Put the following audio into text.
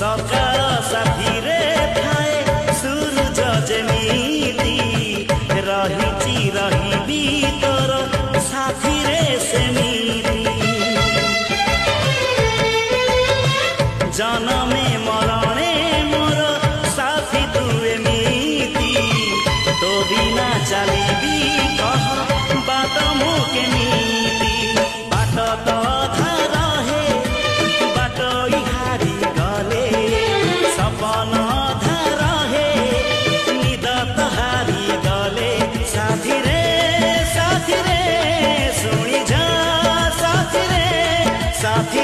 सकाळ साथी रे थाए सूरज जेमिति रहिची रहिबी तोर साथी रे सेमिति जनमे मरणे मोर साथी तू एमिति तो बिना चलिबी कह बात मो केमिति बाट तो अधा रहे बाट हारी गले सपन अधा रहे निद तो हारी गले साथी रे शुणी जा साथी रे साथी